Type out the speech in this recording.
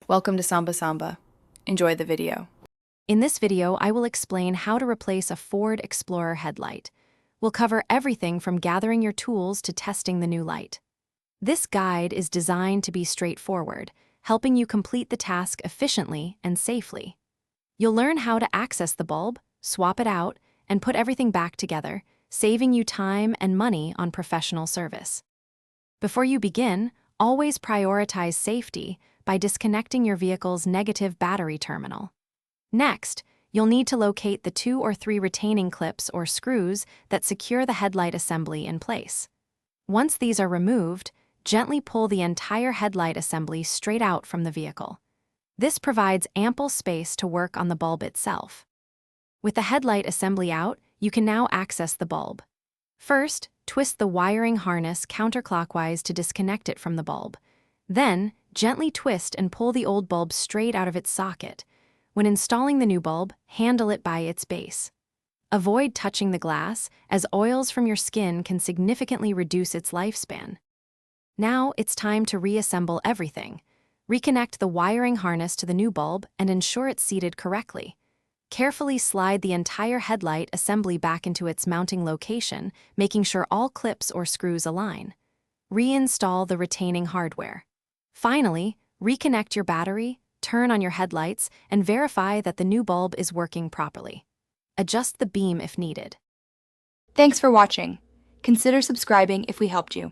Welcome to Samba Samba. Enjoy the video. In this video, I will explain how to replace a Ford Explorer headlight. We'll cover everything from gathering your tools to testing the new light. This guide is designed to be straightforward, helping you complete the task efficiently and safely. You'll learn how to access the bulb, swap it out, and put everything back together, saving you time and money on professional service. Before you begin, always prioritize safety by disconnecting your vehicle's negative battery terminal. Next, you'll need to locate the 2 or 3 retaining clips or screws that secure the headlight assembly in place. Once these are removed, gently pull the entire headlight assembly straight out from the vehicle. This provides ample space to work on the bulb itself. With the headlight assembly out, you can now access the bulb. First, twist the wiring harness counterclockwise to disconnect it from the bulb. Then, gently twist and pull the old bulb straight out of its socket. When installing the new bulb, handle it by its base. Avoid touching the glass, as oils from your skin can significantly reduce its lifespan. Now it's time to reassemble everything. Reconnect the wiring harness to the new bulb and ensure it's seated correctly. Carefully slide the entire headlight assembly back into its mounting location, making sure all clips or screws align. Reinstall the retaining hardware. Finally, reconnect your battery, turn on your headlights, and verify that the new bulb is working properly. Adjust the beam if needed. Thanks for watching. Consider subscribing if we helped you.